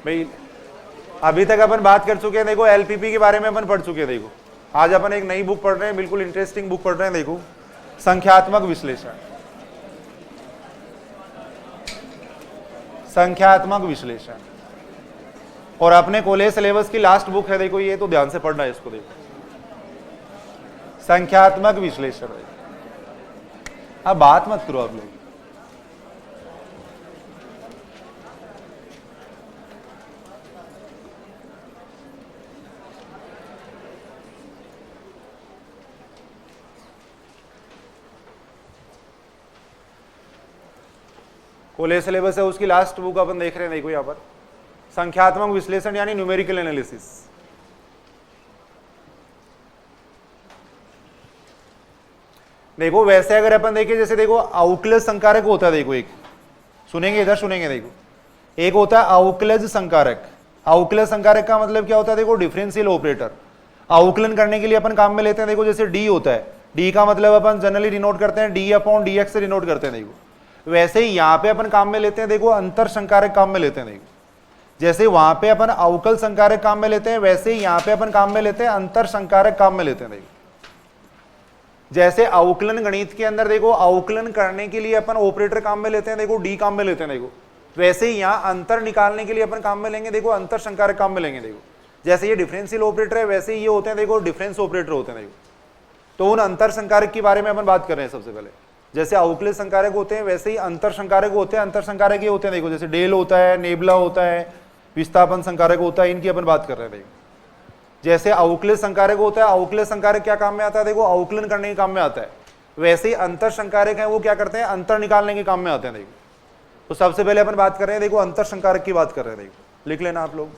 भाई अभी तक अपन बात कर चुके हैं, देखो एलपीपी के बारे में अपन पढ़ चुके हैं। देखो आज अपन एक नई बुक पढ़ रहे हैं, बिल्कुल इंटरेस्टिंग बुक पढ़ रहे हैं। देखो संख्यात्मक विश्लेषण, संख्यात्मक विश्लेषण, और अपने कॉलेज सिलेबस की लास्ट बुक है। देखो ये तो ध्यान से पढ़ना है इसको। देखो संख्यात्मक विश्लेषण। अब बात मत करो आप लोग। कॉलेज सिलेबस है, उसकी लास्ट बुक अपन देख रहे हैं। देखो यहां पर संख्यात्मक विश्लेषण यानी न्यूमेरिकल एनालिसिस। देखो वैसे अगर अपन देखें, जैसे देखो अवकलज संकारक होता है। देखो एक सुनेंगे, इधर सुनेंगे। देखो एक होता है अवकलज संकारक। अवकलज संकारक का मतलब क्या होता है? देखो डिफरेंशियल ऑपरेटर अवकलन करने के लिए अपन काम में लेते हैं। देखो जैसे डी होता है, डी का मतलब अपन जनरली डिनोट करते हैं डी अपॉन डी एक्स से डिनोट करते हैं। देखो वैसे ही यहाँ पे अपन काम में लेते हैं, देखो अंतर संकारक काम में लेते हैं। देखो जैसे वहां पे अपन अवकल संकारक काम में लेते हैं, वैसे ही यहाँ पे अपन काम में लेते हैं अंतर संकारक काम में लेते हैं। देखो जैसे अवकलन गणित के अंदर देखो अवकलन करने के लिए अपन ऑपरेटर काम में लेते हैं, देखो डी काम में लेते हैं। देखो वैसे ही यहाँ अंतर निकालने के लिए अपन काम में लेंगे, देखो अंतर संकारक काम में लेंगे। देखो जैसे ये डिफरेंशियल ऑपरेटर है, वैसे ही ये होते हैं, देखो डिफरेंस ऑपरेटर होते हैं। देखो तो उन अंतर संकारक के बारे में अपन बात कर रहे हैं। सबसे पहले जैसे अवकलित संकारक होते हैं, वैसे ही अंतर संकारक होते हैं। अंतर संकारक ये होते हैं, देखो जैसे डेल होता है, नेबला होता है, विस्थापन संकारक होता है, इनकी अपन बात कर रहे हैं। देखो जैसे अवकलित संकारक होता है, अवकलित संकारक क्या काम में आता है? देखो अवकलन करने के काम में आता है। वैसे ही अंतर संकारक है, वो क्या करते हैं? अंतर निकालने के काम में आते हैं। देखो तो सबसे पहले अपन बात कर रहे हैं, देखो अंतर संकारक की बात कर रहे हैं। देखो लिख लेना आप लोग,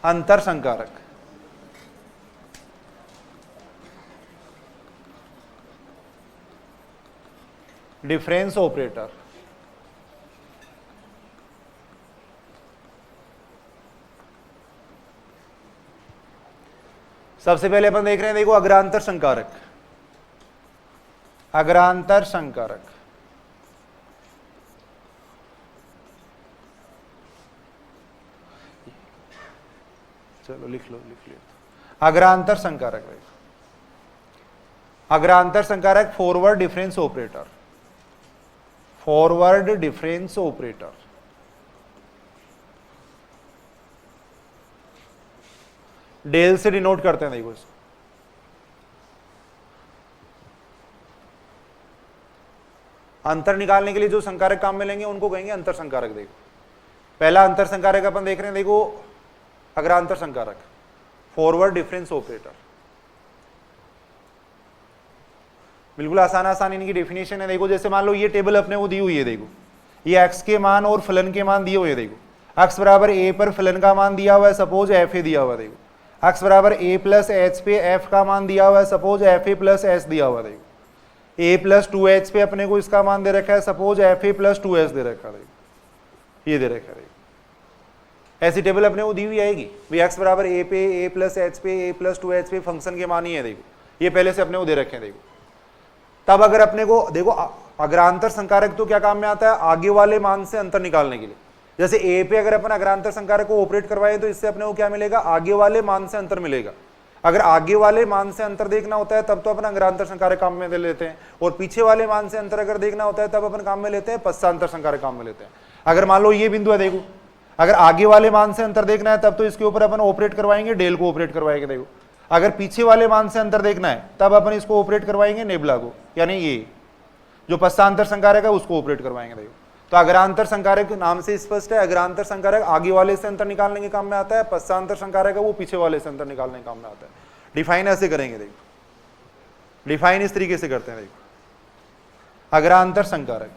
अंतर संकारक। डिफरेंस ऑपरेटर, सबसे पहले अपन देख रहे हैं, देखो अग्रांतर संकारक। अग्रांतर संकारक, चलो लिख लो, लिख लिया। अग्रांतर संकारक, अग्रांतर संकारक forward difference operator. Forward difference operator del से डिनोट करते हैं। देखो इसको अंतर निकालने के लिए जो संकारक काम में लेंगे उनको कहेंगे अंतर संकारक। देखो पहला अंतर संकारक अपन देख रहे हैं, देखो अग्रांतर संकारक, फॉरवर्ड डिफरेंस ऑपरेटर। बिल्कुल आसान आसान इनकी डेफिनेशन है। देखो जैसे मान लो ये टेबल अपने को दी हुई है। देखो ये एक्स के मान और फलन के मान दिए हुए हैं। देखो एक्स बराबर ए पर फलन का मान दिया हुआ है, सपोज एफ ए दिया हुआ है। देखो एक्स बराबर ए प्लस एच पे एफ का मान दिया हुआ है, suppose F A plus H दिया हुआ है। देखो ए प्लस 2h पे अपने को इसका मान दे रखा है, suppose F A plus 2h दे रखा है। देखो ये दे रखा है। ऐसी टेबल अपने को दी हुई आएगी भाई, एक्स बराबर ए पे ए प्लस एच पे ए प्लस 2h पे फंक्शन के मान ही है। देखो ये पहले से अपने को दे रखे हैं। देखो तब अगर अपने को देखो अग्रांतर संकारक तो क्या काम में आता है? आगे वाले मान से अंतर निकालने के लिए। जैसे ए पे अगर अपन अग्रांतर संकारक को ऑपरेट करवाए तो इससे अपने को क्या मिलेगा? आगे वाले मान से अंतर मिलेगा। अगर आगे वाले मान से अंतर देखना होता है तब तो अपन अग्रांतर संकारक काम में ले लेते हैं, और पीछे वाले मान से अंतर अगर देखना होता है तब अपन काम में लेते हैं पश्चांतर संकारक काम में लेते हैं। अगर मान लो ये बिंदु है, देखो अगर आगे वाले मान से अंतर देखना है तब तो इसके ऊपर अपन ऑपरेट करवाएंगे, डेल को ऑपरेट करवाएंगे। देखो अगर पीछे वाले मान से अंतर देखना है तब अपन इसको ऑपरेट करवाएंगे, नेबला को, यानी ये जो पश्चांतर संकारक है उसको ऑपरेट करवाएंगे। देखो तो अग्रांतर संकारक नाम से स्पष्ट है, अग्रांतर संकारक आगे वाले से अंतर निकालने के काम में आता है, पश्चांतर संकारक है वो पीछे वाले से अंतर निकालने के काम में आता है। डिफाइन ऐसे करेंगे। देखो डिफाइन इस तरीके से करते हैं। देखो अग्रांतर संकारक,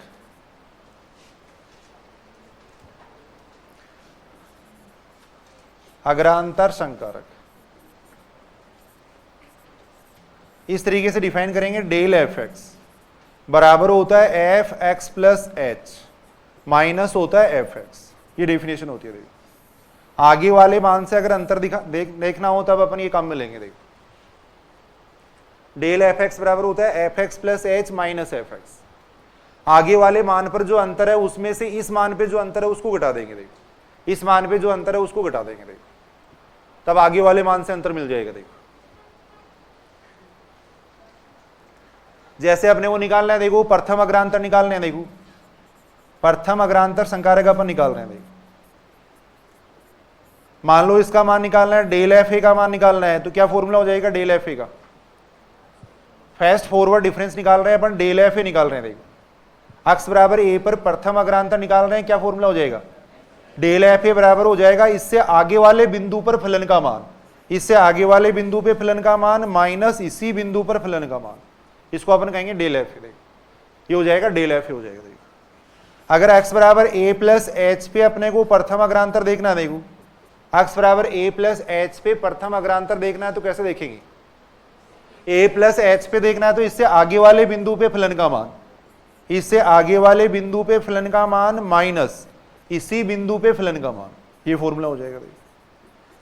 अग्रांतर संकारक इस तरीके से डिफाइन करेंगे। डेल एफ एक्स बराबर होता है f x plus h minus होता है एफ एक्स। ये डेफिनेशन होती है। देखो आगे वाले मान से अगर अंतर देखना हो तब अपन ये काम में लेंगे। देखो डेल एफ एक्स बराबर होता है f x plus h minus F x. आगे वाले मान पर जो अंतर है उसमें से इस मान पे जो अंतर है उसको घटा देंगे, देखो इस मान पे जो अंतर है उसको घटा देंगे, देखो तब आगे वाले मान से अंतर मिल जाएगा। देखो जैसे अपने वो निकालना है, देखो प्रथम अग्रांतर निकालने हैं, देखो प्रथम अग्रांतर संकारक अपन निकाल रहे हैं। देखो मान लो इसका मान निकालना है, डेल एफ ए का मान निकालना है, तो क्या फॉर्मूला हो जाएगा डेल एफ ए का, फास्ट फॉरवर्ड डिफरेंस निकाल रहे हैं अपन, डेल एफ ए निकाल रहे हैं। देखो अक्स बराबर ए पर प्रथम अग्रांतर निकाल रहे हैं, क्या फॉर्मूला हो जाएगा डेल एफ ए बराबर हो जाएगा इससे आगे वाले बिंदु पर फलन का मान, इससे आगे वाले बिंदु पे फलन का मान माइनस इसी बिंदु पर फलन का मान, इसको अपन कहेंगे डेल एफ ए। ये हो जाएगा डेल एफ ए हो जाएगा। देखो अगर x बराबर ए प्लस एच पे अपने को प्रथम अग्रांतर देखना है, देखो x बराबर ए प्लस एच पे प्रथम अग्रांतर देखना है तो कैसे देखेंगे, a प्लस एच पे देखना है तो इससे आगे वाले बिंदु पे फलन का मान, इससे आगे वाले बिंदु पे फलन का मान माइनस इसी बिंदु पे फलन का मान, ये फॉर्मूला हो जाएगा। देखो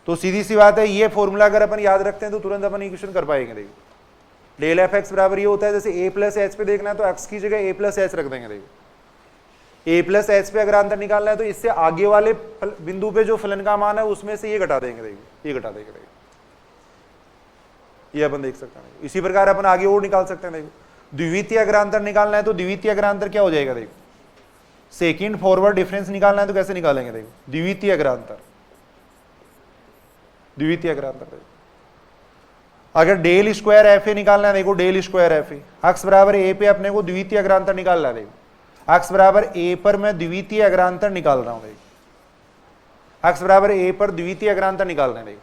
तो सीधी सी बात है, ये फॉर्मूला अगर अपन याद रखते हैं तो तुरंत अपन इक्वेशन कर पाएंगे। देखो डेल एफ एक्स बराबर ये होता है, जैसे a प्लस एच पे देखना है तो x की जगह a प्लस एच रख देंगे। देखो a प्लस एच पे अगर अंतर निकालना है तो इससे आगे वाले बिंदु पे जो फलन का मान है उसमें से ये घटा देंगे। देखो ये घटा देंगे, देखो ये अपन देख सकते हैं। इसी प्रकार अपन आगे और निकाल सकते हैं। देखो द्वितीय अग्रांतर निकालना है तो द्वितीय अग्रांतर क्या हो जाएगा, देखो सेकंड फॉरवर्ड डिफरेंस निकालना है तो कैसे निकालेंगे, देखो द्वितीय अग्रांतर, द्वितीय अग्रांतर। देखो अगर डेल स्क्वायर एफ ए निकालना है, देखो डेल स्क्वायर एफ ए, अक्स बराबर ए पे अपने को द्वितीय अग्रांतर निकालना है। देखो अक्स बराबर ए पर मैं द्वितीय अग्रांतर निकाल रहा हूं। देखो अक्स बराबर ए पर द्वितीय अग्रांतर निकाल रहे हैं। देखो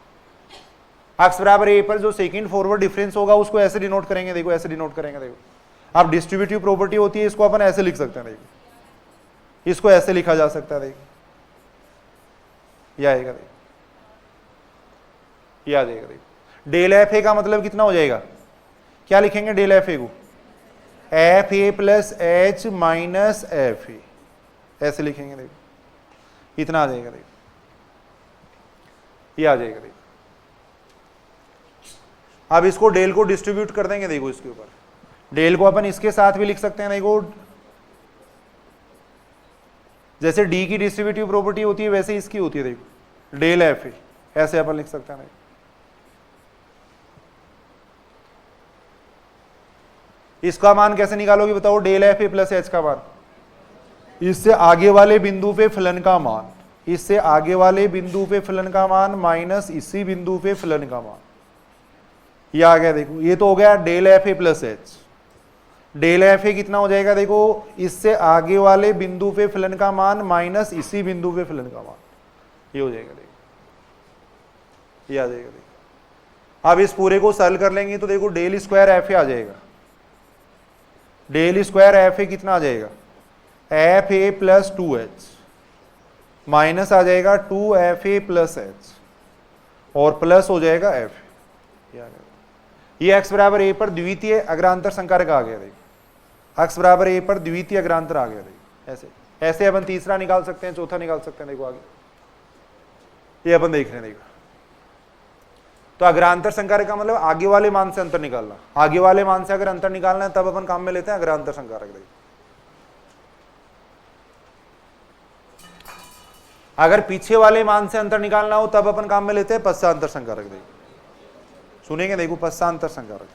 अक्स बराबर ए पर जो सेकंड फॉरवर्ड डिफरेंस होगा उसको ऐसे डिनोट करेंगे। देखो ऐसे डिनोट करेंगे। देखो अब डिस्ट्रीब्यूटिव प्रॉपर्टी होती है, इसको अपन ऐसे लिख सकते हैं। देखो इसको ऐसे लिखा जा सकता है। देखो यह आएगा, देखो यह आ जाएगा। देखो डेल एफ ए का मतलब कितना हो जाएगा, क्या लिखेंगे डेल एफ ए को, F A plus h minus F A, ऐसे लिखेंगे। देखो इतना आ जाएगा। देखो ये आ जाएगा। देखो अब इसको डेल को डिस्ट्रीब्यूट कर देंगे। देखो इसके ऊपर डेल को अपन इसके साथ भी लिख सकते हैं। देखो जैसे डी की डिस्ट्रीब्यूटिव प्रॉपर्टी होती है वैसे इसकी होती है। देखो डेल एफ ए ऐसे अपन लिख सकते हैं। इसका मान कैसे निकालोगे बताओ, डेल एफ ए प्लस एच का मान, इससे आगे वाले बिंदु पे फलन का मान, इससे आगे वाले बिंदु पे फलन का मान माइनस इसी बिंदु पे फलन का मान, ये आ गया। देखो ये तो हो गया डेल एफ ए प्लस एच। डेल एफ ए कितना हो जाएगा, देखो इससे आगे वाले बिंदु पे फलन का मान माइनस इसी बिंदु पे फलन का मान, ये हो जाएगा। देखो ये आ जाएगा। देखो अब इस पूरे को सरल कर लेंगे तो देखो डेल स्क्वायर एफ ए आ जाएगा। डेल स्क्वायर एफ ए कितना आ जाएगा, एफ ए प्लस 2h माइनस आ जाएगा 2f ए प्लस एच और प्लस हो जाएगा एफ। ये एक्स बराबर ए पर द्वितीय अग्रांतर संकारक आ गया। देखो एक्स बराबर ए पर द्वितीय अग्रांतर आ गया। देखो ऐसे ऐसे अपन तीसरा निकाल सकते हैं, चौथा निकाल सकते हैं। देखो आगे ये अपन देख रहे हैं। देखो तो अग्रांतर संकारक का मतलब आगे वाले मान से अंतर निकालना, आगे वाले मान से अगर अंतर निकालना है तब अपन काम में लेते हैं अग्रांतर संकारक। देखो अगर पीछे वाले मान से अंतर निकालना हो तब अपन काम में लेते हैं पश्चांतर संकारक। देखो सुनेंगे, देखो पश्चांतर संकारक,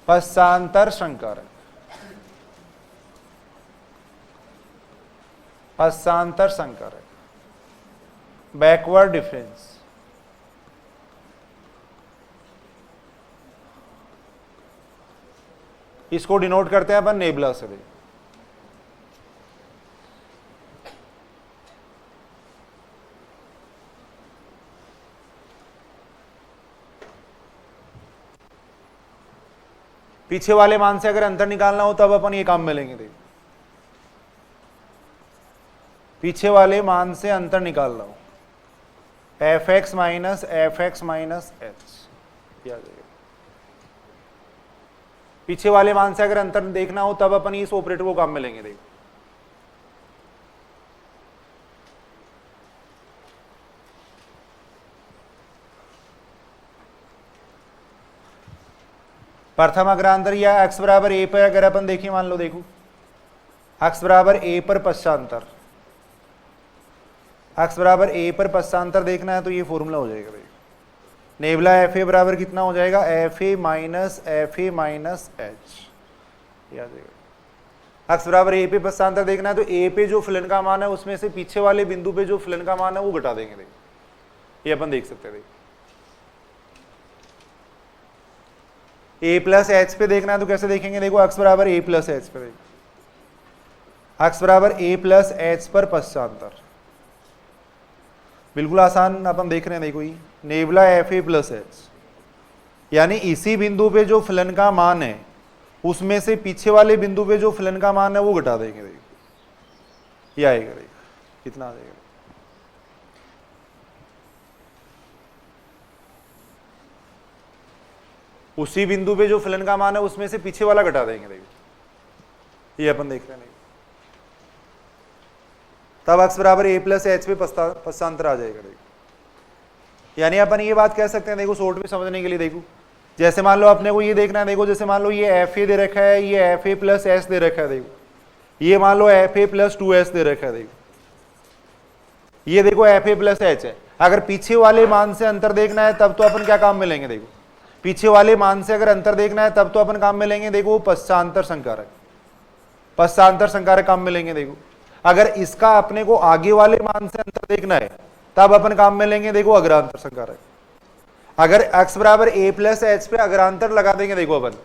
पश्चांतर संकारक, पश्चांतर संकारक, बैकवर्ड डिफरेंस। इसको डिनोट करते हैं अपन नेबुला से। पीछे वाले मान से अगर अंतर निकालना हो तब अपन ये काम में लेंगे। देखो पीछे वाले मान से अंतर निकालना हो, एफ एक्स माइनस एच, पीछे वाले मान से अगर अंतर देखना हो तब अपन इस ऑपरेटर को काम में लेंगे। देखो प्रथम अग्रांतर या x बराबर a पर अगर अपन देखें, मान लो देखो x बराबर a पर पश्चांतर, x बराबर a पर पश्चांतर देखना है तो ये फॉर्मूला हो जाएगा। देखो नेबला fa बराबर कितना हो जाएगा, fa माइनस h, याद जाएगा। x बराबर a पे पश्चांतर देखना है तो a पे जो फलन का मान है उसमें से पीछे वाले बिंदु पे जो फलन का मान है वो घटा देंगे। देखो ये अपन देख सकते हैं। देखो a प्लस एच पे देखना है तो कैसे देखेंगे, देखो x बराबर a प्लस एच पे, देखो x बराबर a प्लस एच पर पश्चांतर, बिल्कुल आसान अपन देख रहे हैं। देखो ये नेबुला fa प्लस एच, यानी इसी बिंदु पे जो फलन का मान है उसमें से पीछे वाले बिंदु पे जो फलन का मान है वो घटा देंगे। देखो ये आएगा, देखो कितना आ जाएगा, उसी बिंदु पे जो फलन का मान है उसमें से पीछे वाला घटा देंगे। देखो ये अपन देख रहे हैं। तब x बराबर a प्लस एच पे पश्चांतर आ जाएगा। देखो यानी अपन ये बात कह सकते हैं, देखो शॉर्ट में समझने के लिए। देखो जैसे मान लो अपने को ये देखना है, देखो जैसे मान लो ये fa दे रखा है, ये fa प्लस एच दे रखा है। देखो ये मान लो fa प्लस 2s दे रखा है। देखो ये देखो fa प्लस एच है। अगर पीछे वाले मान से अंतर देखना है तब तो अपन क्या काम में लेंगे, देखो पीछे वाले मान से अगर अंतर देखना है तब तो अपन काम में लेंगे, देखो पश्चांतर संकारक, पश्चांतर संकारक काम में लेंगे। देखो अगर इसका अपने को आगे वाले मान से अंतर देखना है तब अपन काम में लेंगे, देखो अग्रांतर संकारक। अगर x बराबर a प्लस एच पे अग्रांतर लगा देंगे, देखो अपन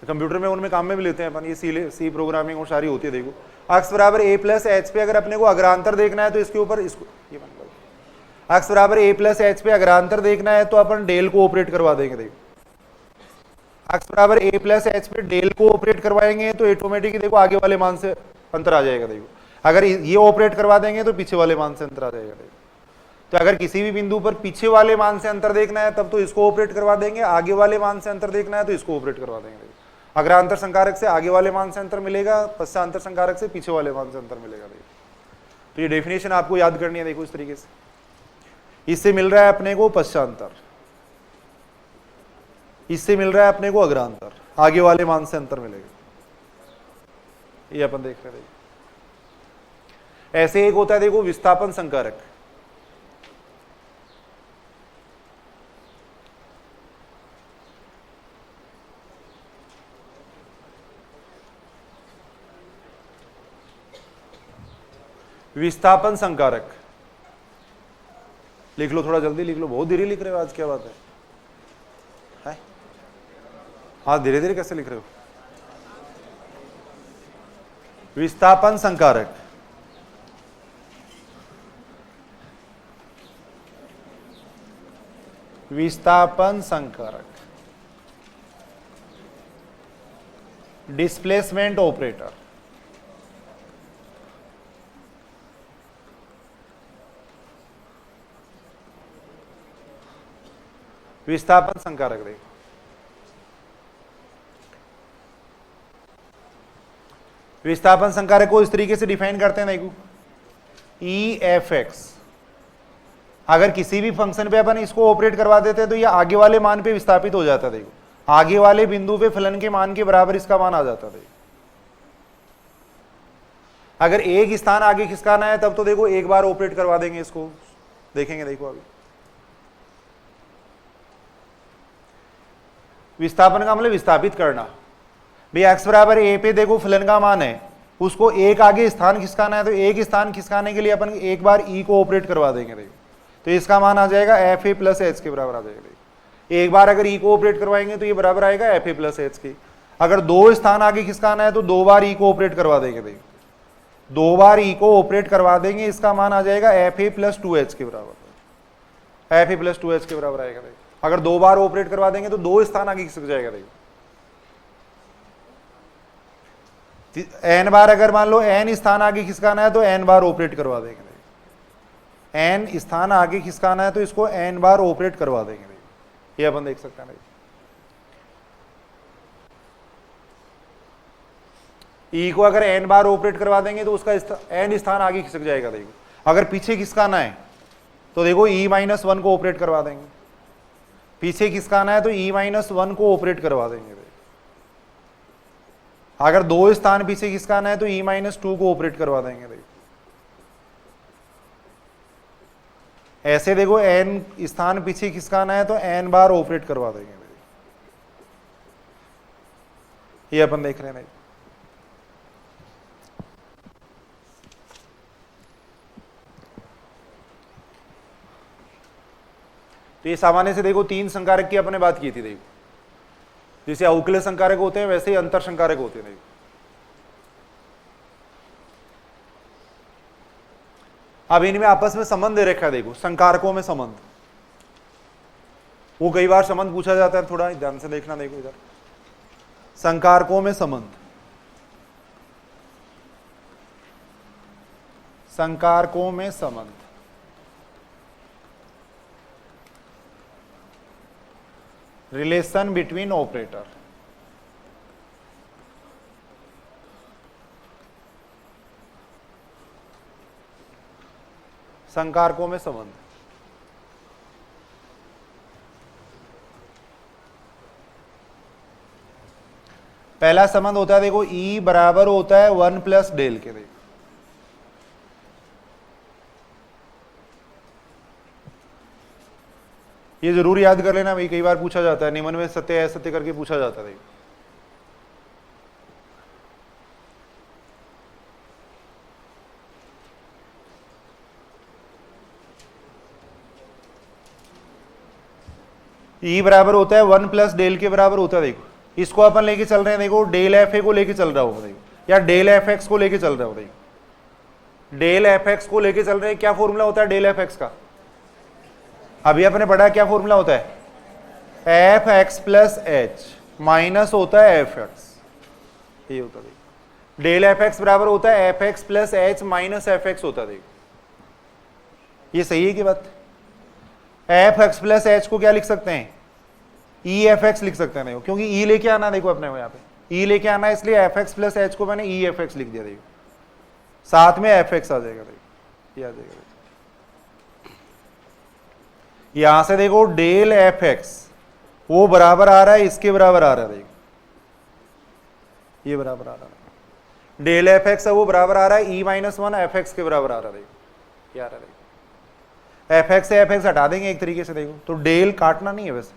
कंप्यूटर में उनमें काम में भी लेते हैं अपन, ये सी प्रोग्रामिंग और सारी होती है। देखो x बराबर a प्लस एच पे अगर अपने को अग्रांतर देखना है तो इसके ऊपर इसको ये मान लो x बराबर a प्लस एच पे अग्रांतर देखना है तो अपन डेल को ऑपरेट करवा देंगे। देखो x बराबर a प्लस एच पे डेल को ऑपरेट करवाएंगे तो ऑटोमेटिकली देखो आगे वाले मान से अंतर आ जाएगा। देखो अगर ये ऑपरेट करवा देंगे तो पीछे वाले मान से अंतर आ जाएगा। देखो तो अगर किसी भी बिंदु पर पीछे वाले मान से अंतर देखना है तब तो इसको ऑपरेट करवा देंगे, आगे वाले मान से अंतर देखना है तो इसको ऑपरेट करवा देंगे। देखो अग्रांतर संकारक से आगे वाले मान से अंतर मिलेगा, पश्चांतर संकारक से पीछे वाले मान से अंतर मिलेगा। देखो तो ये डेफिनेशन आपको याद करनी है। देखो इस तरीके से इससे मिल रहा है अपने को पश्चांतर, इससे मिल रहा है अपने को अग्रांतर, आगे वाले मान से अंतर मिलेगा। ये अपन देख रहे हैं। ऐसे एक होता है देखो विस्थापन संकारक, विस्थापन संकारक लिख लो, थोड़ा जल्दी लिख लो, बहुत धीरे लिख रहे हो आज, क्या बात है? हाँ धीरे धीरे कैसे लिख रहे हो? विस्थापन संकारक, विस्थापन संकारक, डिस्प्लेसमेंट ऑपरेटर, विस्थापन संकारक। देखो विस्थापन संकारक को इस तरीके से डिफाइन करते हैं। देखो ई एफ एक्स, अगर किसी भी फंक्शन पे अपन इसको ऑपरेट करवा देते हैं तो ये आगे वाले मान पे विस्थापित हो जाता है। देखो आगे वाले बिंदु पे फलन के मान के बराबर इसका मान आ जाता है। अगर एक स्थान आगे खिसकाना है तब तो देखो एक बार ऑपरेट करवा देंगे, इसको देखेंगे। देखो अभी विस्थापन का मतलब विस्थापित करना। भाई x बराबर a पे देखो फलन का मान है, उसको एक आगे स्थान खिसकाना है तो एक स्थान खिसकाने के लिए अपन एक बार e को ऑपरेट करवा देंगे। देखो तो इसका मान आ जाएगा fa प्लस एच के बराबर आ जाएगा। एक बार अगर e को ऑपरेट करवाएंगे तो ये बराबर आएगा fa प्लस एच के। अगर दो स्थान आगे खिसकाना है तो दो बार e को ऑपरेट करवा देंगे। देखो दो बार e को ऑपरेट करवा देंगे, इसका मान आ जाएगा fa प्लस 2h के बराबर, fa प्लस 2h के बराबर आएगा। देखो अगर दो बार ऑपरेट करवा देंगे तो दो स्थान आगे खिसक जाएगा। देखो n बार अगर मान लो n स्थान आगे खिसकाना है तो n बार ऑपरेट करवा देंगे। देखो n स्थान आगे खिसकाना है तो इसको n बार ऑपरेट करवा देंगे। देखो ये अपन देख सकते हैं। e को अगर n बार ऑपरेट करवा देंगे तो उसका n स्थान आगे खिसक जाएगा। देखो अगर पीछे खिसकाना है तो देखो e-1 को ऑपरेट करवा देंगे। पीछे किसका आना है तो e-1 को ऑपरेट करवा देंगे। अगर 2 स्थान पीछे किसका आना है तो e-2 को ऑपरेट करवा देंगे। देखो ऐसे देखो n स्थान पीछे किसका आना है तो n बार ऑपरेट करवा देंगे। ये अपन देख रहे हैं। तो ये सामान्य से देखो 3 संकारक की अपने बात की थी। देखो जैसे अवकल संकारक होते हैं वैसे ही अंतर संकारक होते हैं। देखो अब इनमें आपस में संबंध दे रखा है। देखो संकारकों में संबंध, वो कई बार संबंध पूछा जाता है, थोड़ा ध्यान से देखना। देखो इधर संकारकों में संबंध, संकारकों में संबंध, रिलेशन बिटवीन ऑपरेटर। संकारकों में संबंध, पहला संबंध होता है देखो E बराबर होता है 1 प्लस डेल के। देखो ये जरूर याद कर लेना भाई, कई बार पूछा जाता है निम्न में सत्य असत्य करके पूछा जाता है। देखो E बराबर होता है 1 प्लस डेल के बराबर होता है। देखो इसको अपन लेके चल रहे हैं। देखो डेल एफ ए को लेके चल रहा हो देखो, या डेल एफ एक्स को लेके चल रहा हो। देखो डेल एफ एक्स को लेके चल रहे हैं। क्या फॉर्मूला होता है डेल एफ एक्स का? अभी अपने पढ़ा क्या फॉर्मूला होता है? F x plus h minus होता है एफ एक्स, ये होता है। डेल एफ एक्स बराबर होता है f x plus h minus F x होता है। देखो ये सही है कि बात? एफ एक्स प्लस एच को क्या लिख सकते हैं? ई एफ एक्स लिख सकते हैं। देखो क्योंकि ई लेके आना, देखो अपने को यहाँ पे ई लेके आना है, इसलिए एफ एक्स प्लस एच को मैंने ई एफ एक्स लिख दिया। देखो साथ में एफ एक्स आ जाएगा। देखो ये आ जाएगा। यहां से देखो डेल एफ एक्स वो बराबर आ रहा है, इसके बराबर आ रहा है। देखो ये बराबर आ रहा है, डेल एफ एक्स है वो बराबर आ रहा है E-1 एफ एक्स के बराबर आ रहा है। देखो क्या आ रहा है? एफ एक्स से एफ एक्स हटा देंगे एक तरीके से। देखो तो डेल काटना नहीं है, वैसे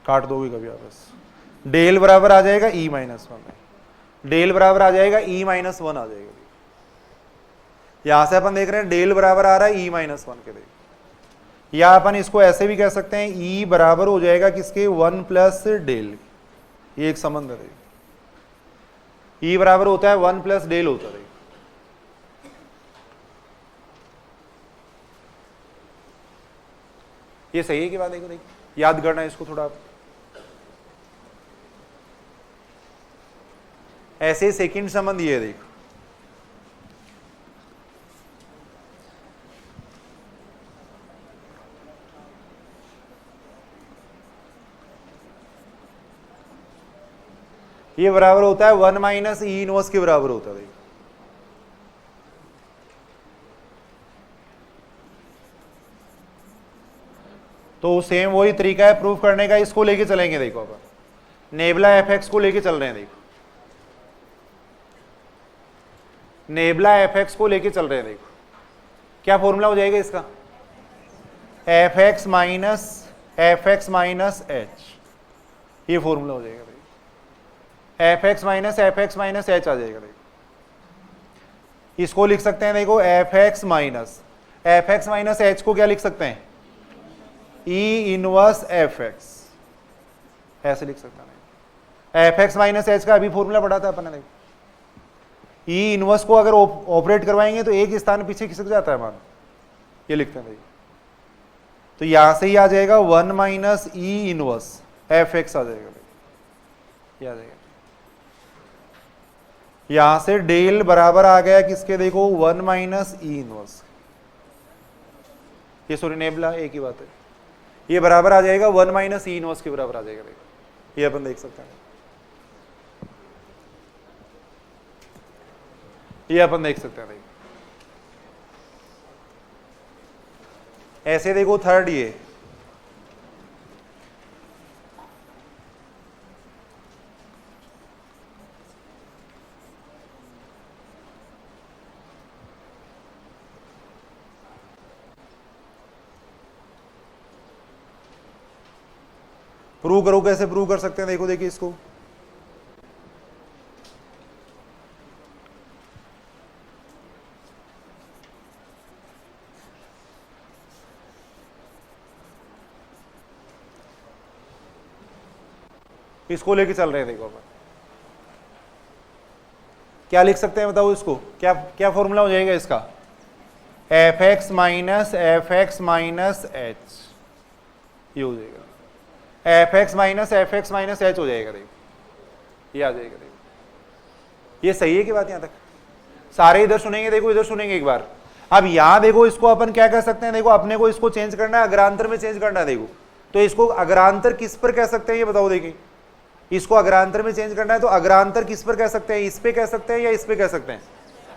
काट दोगे कभी आप, बस डेल बराबर आ जाएगा E-1, डेल बराबर आ जाएगा E-1 आ जाएगा। यहां से अपन देख रहे हैं डेल बराबर आ रहा है E-1 के। देखो या अपन इसको ऐसे भी कह सकते हैं E बराबर हो जाएगा किसके? 1 प्लस डेल। ये एक संबंध है। E बराबर होता है 1 प्लस डेल होता है। ये सही है कि बात? देखो देखो याद करना है इसको थोड़ा। ऐसे सेकंड संबंध ये देखो, ये बराबर होता है 1 माइनस ई इनवर्स के बराबर होता है। तो सेम वही तरीका है प्रूफ करने का, इसको लेके चलेंगे। देखो अपन नेबला एफ एक्स को लेके चल रहे हैं। देखो नेबला एफ एक्स को लेके चल रहे हैं। देखो क्या फॉर्मूला हो जाएगा इसका? एफ एक्स माइनस एच, ये फॉर्मूला हो जाएगा। एफ एक्स माइनस एच आ जाएगा। देखो इसको लिख सकते हैं। देखो एफ एक्स माइनस एच को क्या लिख सकते हैं? ई इनवर्स एफ एक्स, ऐसे लिख सकते हैं। एफ एक्स माइनस एच का अभी फॉर्मूला पढ़ा था अपन ने। देखो ई इनवर्स को अगर ऑपरेट करवाएंगे तो एक स्थान पीछे खिसक जाता है, मान ये लिखते हैं। देखो तो यहां से ही आ जाएगा 1 minus e inverse f x आ जाएगा। ये आ जाएगा। यहां से डेल बराबर आ गया किसके? देखो 1 माइनस ई इनवर्स, ये सॉरी नेबला एक ही बात है। ये बराबर आ जाएगा 1 माइनस ई इनवर्स के बराबर आ जाएगा। देखो ये अपन देख सकते हैं, ये अपन देख सकते हैं। देखो ऐसे देखो थर्ड, ये प्रूव करो, कैसे प्रूव कर सकते हैं, देखो देखिए इसको। इसको लेके चल रहे हैं, देखो अपन क्या लिख सकते हैं, बताओ इसको, क्या क्या फॉर्मूला हो जाएगा इसका, एफ एक्स माइनस एच, ये हो जाएगा एफ एक्स माइनस एच हो जाएगा, देखो ये आ जाएगा। देखो ये सही है कि बात, यहां तक सारे इधर सुनेंगे, देखो इधर सुनेंगे एक बार। अब यहां देखो इसको अपन क्या कर सकते हैं, देखो अपने को इसको चेंज करना है, अग्रांतर में चेंज करना है। देखो तो इसको अग्रांतर किस पर कह सकते हैं, ये बताओ। देखिए इसको अग्रांतर में चेंज करना है तो अग्रांतर किस पर कह सकते हैं, इस पे कह सकते हैं या इस पे कह सकते हैं,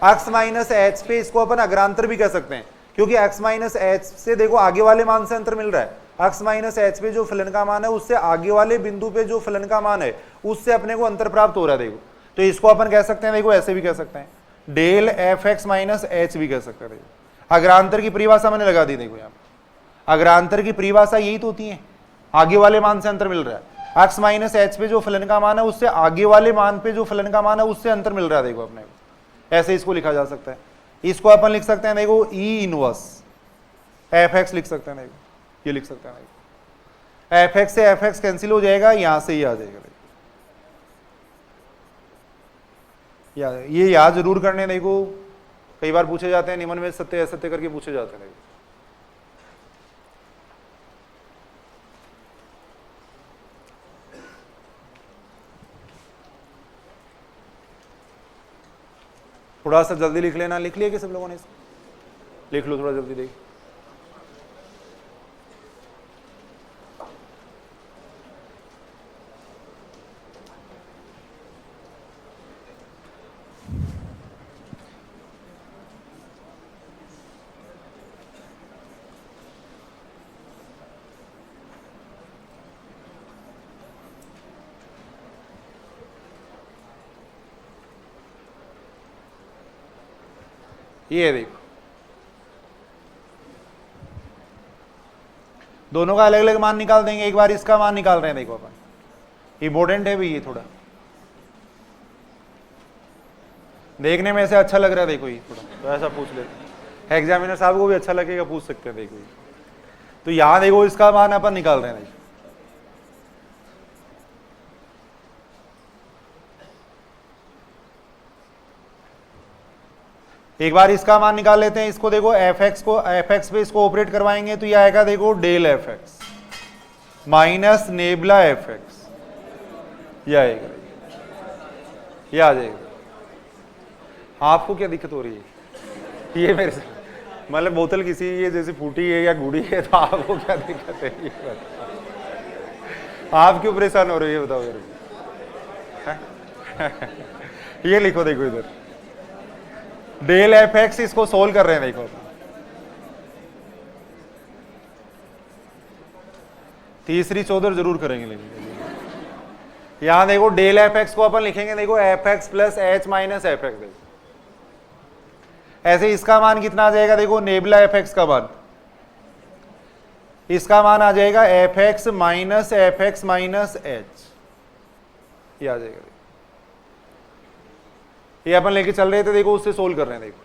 x माइनस एच पे। इसको अपन अग्रांतर भी कह सकते हैं क्योंकि x माइनस एच से देखो आगे वाले मान से अंतर मिल रहा है। x माइनस एच पे जो फलन का मान है उससे आगे वाले बिंदु पे जो फलन का मान है उससे अपने को अंतर प्राप्त हो रहा है। देखो तो इसको अपन कह सकते हैं, देखो ऐसे भी कह सकते हैं, del F x minus H भी कह सकते हैं। देखो अग्रांतर की परिभाषा मैंने लगा दी। देखो यहाँ अग्रांतर की परिभाषा यही तो होती है, आगे वाले मान से अंतर मिल रहा है। x माइनस एच पे जो फलन का मान है उससे आगे वाले मान पे जो फलन का मान है उससे अंतर मिल रहा है। देखो अपने को ऐसे इसको लिखा जा सकता है। इसको अपन लिख सकते हैं, देखो ई इनवर्स एफ एक्स लिख सकते हैं। देखो ये लिख सकते हैं, देखो एफ एक्स से एफ एक्स कैंसिल हो जाएगा, यहां से ये आ जाएगा। देखो ये याद जरूर करने, देखो कई बार पूछे जाते हैं निम्न में सत्य असत्य करके पूछे जाते हैं। देखो थोड़ा सा जल्दी लिख लेना, लिख लिया कि सब लोगों ने, लिख लो थोड़ा जल्दी। देखिए ये देखो दोनों का अलग अलग मान निकाल देंगे। एक बार इसका मान निकाल रहे हैं, देखो अपन, इंपॉर्टेंट है भी ये, थोड़ा देखने में ऐसे अच्छा लग रहा है। देखो ये थोड़ा तो ऐसा पूछ लेते हैं, एग्जामिनर साहब को भी अच्छा लगेगा, पूछ सकते हैं। देखो तो यहां देखो इसका मान अपन निकाल रहे हैं। एक बार इसका मान निकाल लेते हैं। इसको देखो एफ एक्स पे इसको ऑपरेट करवाएंगे तो ये आएगा, देखो del F x minus nabla F X, ये आएगा, ये आ जाएगा। आपको क्या दिक्कत हो रही है, ये मेरे से मतलब बोतल किसी ये जैसे फूटी है या गुड़ी है तो आपको क्या दिक्कत है, ये आप क्यों परेशान हो रहे हो, ये बताओ मेरे। ये लिखो, देखो इधर डेल एफ एक्स, इसको सोल्व कर रहे हैं। देखो तीसरी चौधर जरूर करेंगे, लेकिन यहां देखो डेल एफ एक्स को अपन लिखेंगे, देखो f x plus h minus F x. देखो ऐसे इसका मान कितना आ जाएगा, देखो नेबला एफ एक्स का मान, इसका मान आ जाएगा एफ एक्स माइनस एच, ये आ जाएगा। ये अपन लेके चल रहे थे, देखो उससे सोल्व कर रहे हैं। देखो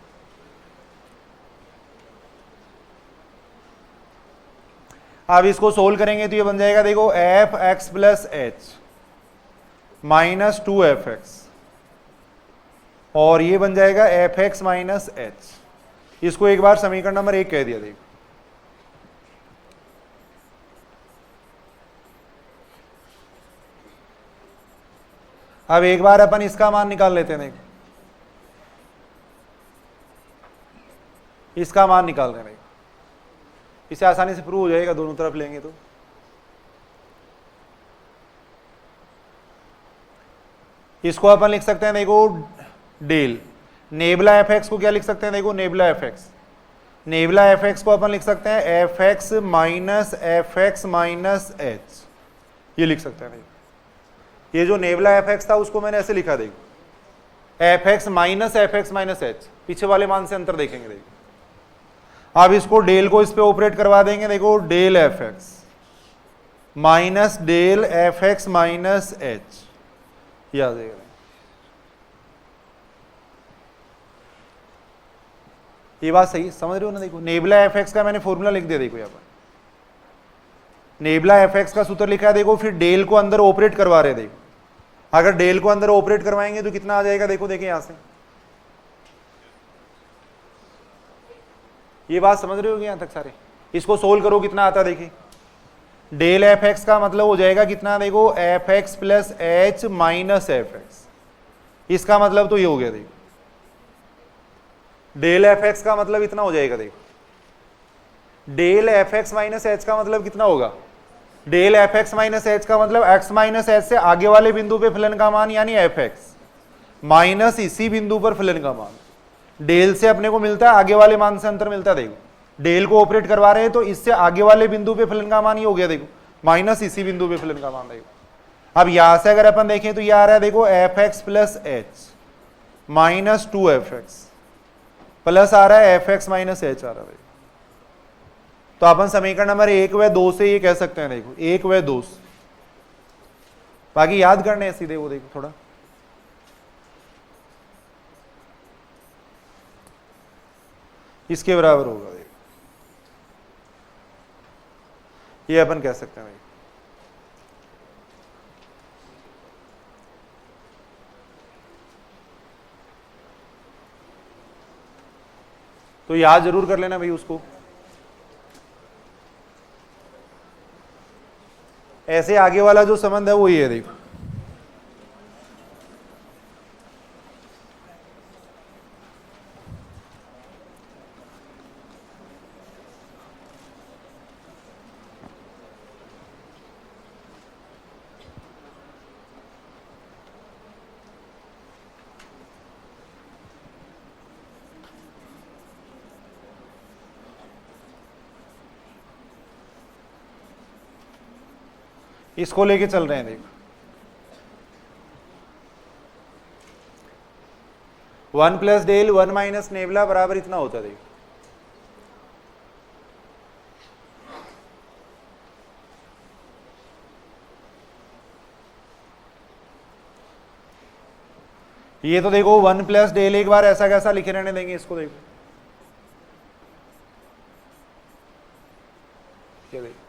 अब इसको सोल्व करेंगे तो ये बन जाएगा, देखो f x plus h minus 2f(x) और ये बन जाएगा एफ एक्स माइनस एच। इसको एक बार समीकरण नंबर 1 कह दिया। देखो अब एक बार अपन इसका मान निकाल लेते हैं। देखो इसका मान निकाल रहे हैं, इसे आसानी से प्रूव हो जाएगा, दोनों तरफ लेंगे तो। इसको अपन लिख सकते हैं, देखो डेल नेबला एफ एक्स को क्या लिख सकते हैं, देखो nebula F x, nebula F x को अपन लिख सकते हैं एफ एक्स माइनस एच, ये लिख सकते हैं। देखो ये जो नेबला एफ एक्स था उसको मैंने ऐसे लिखा, देखो एफ एक्स माइनस एच, पीछे वाले मान से अंतर देखेंगे। देखो अब इसको डेल को इस पे ऑपरेट करवा देंगे, देखो del F x minus del F x minus H, ये आ जाएगा। ये बात सही समझ रहे हो ना? देखो नेबुला एफ एक्स का मैंने फॉर्मूला लिख दिया, देखो यहाँ पर नेबुला एफ एक्स का सूत्र लिखा है, देखो फिर डेल को अंदर ऑपरेट करवा रहे, देखो अगर डेल को अंदर ऑपरेट करवाएंगे तो कितना आ जाएगा, देखो देखिए यहां से, ये बात समझ रहे हो यहां तक सारे? इसको सोल्व करो कितना आता है, देखिए डेल एफ एक्स का मतलब हो जाएगा कितना, देखो f x plus h minus F x, इसका मतलब तो ये हो गया, देखो डेल एफ एक्स का मतलब इतना हो जाएगा, देखो del F x minus H का मतलब कितना होगा, del F x minus H का मतलब एक्स माइनस एच से आगे वाले बिंदु पे फलन का मान यानी एफ एक्स माइनस इसी बिंदु पर फलन का मान, डेल से अपने को मिलता है आगे वाले मान से अंतर मिलता है, देखो डेल को ऑपरेट करवा रहे हैं तो इससे आगे वाले बिंदु पे फलन का मान ही हो गया, देखो माइनस इसी बिंदु पे फलन का मान, देखो अब यहां से अगर अपन देखें तो ये आ रहा है, देखो f x plus h minus 2f(x) plus आ रहा है एफ एक्स माइनस एच आ रहा है, तो अपन समीकरण नंबर 1 व 2 से ये कह सकते हैं, देखो 1 व 2, बाकी याद करने हैं सीधे वो, देखो थोड़ा इसके बराबर होगा, देखो ये अपन कह सकते हैं। तो याद जरूर कर लेना भाई उसको, ऐसे आगे वाला जो संबंध है वो ये है, देखो इसको लेके चल रहे हैं, देखो 1 प्लस डेल 1 माइनस नेबुला बराबर इतना होता है, देखो ये तो देखो 1 प्लस डेल एक बार ऐसा कैसा लिखे रहने देंगे इसको, देखो ये देखो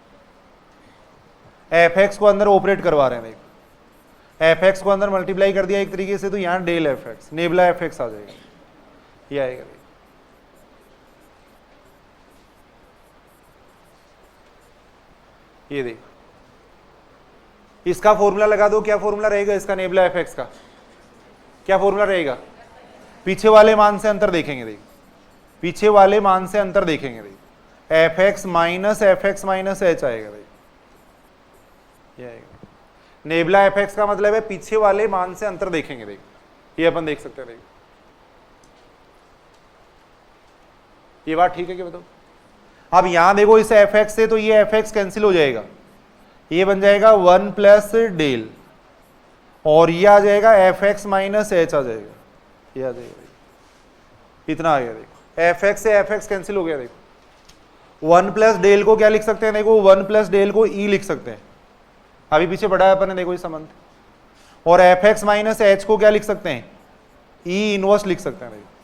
एफ एक्स को अंदर ऑपरेट करवा रहे हैं, देखो एफ एक्स को अंदर मल्टीप्लाई कर दिया एक तरीके से, तो यहां del F x nabla f x आ जाएगा, ये आएगा, ये देखो इसका फॉर्मूला लगा दो, क्या फॉर्मूला रहेगा इसका नेबुला एफ एक्स का, क्या फॉर्मूला रहेगा, पीछे वाले मान से अंतर देखेंगे, देखो पीछे वाले मान से अंतर देखेंगे, देखो एफ एक्स माइनस एच आएगा, देखो ये आएगा, नेबुला एफ एक्स का मतलब है पीछे वाले मान से अंतर देखेंगे, देखो ये अपन देख सकते हैं, देखो ये बात ठीक है क्या बताओ? अब यहां देखो इस एफ एक्स से तो ये एफ एक्स कैंसिल हो जाएगा, ये बन जाएगा 1 प्लस डेल और ये आ जाएगा एफ एक्स माइनस एच आ जाएगा, ये आ जाएगा, इतना आ गया, देखो एफ एक्स से एफ एक्स कैंसिल हो गया, देखो 1 प्लस डेल को क्या लिख सकते हैं, देखो 1 प्लस डेल को ई लिख सकते हैं, अभी पीछे बढ़ाया अपन ने, देखो ये संबंध, और एफ एक्स माइनस एच को क्या लिख सकते हैं, ई इनवर्स लिख सकते हैं, देखो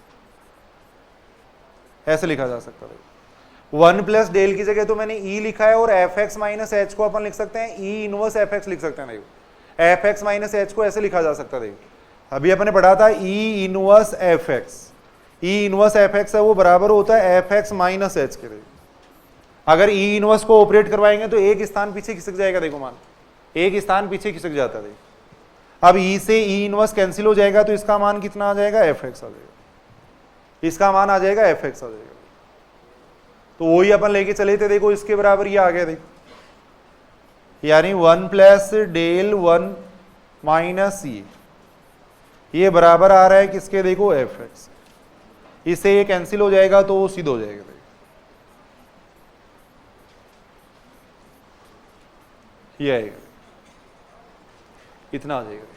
ऐसे लिखा जा सकता है, 1 प्लस डेल की जगह तो मैंने ई लिखा है और एफ एक्स माइनस एच को अपन लिख सकते हैं ई इनवर्स एफ एक्स लिख सकते हैं, देखो एफ एक्स माइनस एच को ऐसे लिखा जा सकता है, देखो अभी अपन ने पढ़ा था ई इनवर्स एफ एक्स, ई इनवर्स एफ एक्स है वो बराबर होता है एफ एक्स माइनस एच के, देखो अगर ई इनवर्स को ऑपरेट करवाएंगे तो एक स्थान पीछे खिसक जाएगा, देखो मान एक स्थान पीछे खिसक जाता है, देखो अब ई से ई इनवर्स कैंसिल हो जाएगा तो इसका मान कितना आ जाएगा, एफ एक्स आ जाएगा, इसका मान आ जाएगा एफ एक्स आ जाएगा, तो वही अपन लेके चले थे, देखो इसके बराबर ये आ गया, देखो यानी 1 प्लस डेल 1 माइनस ये बराबर आ रहा है किसके, देखो एफ एक्स, इससे ये कैंसिल हो जाएगा तो वो सिद्ध हो जाएगा, देखो ये आएगा, इतना आ जाएगा।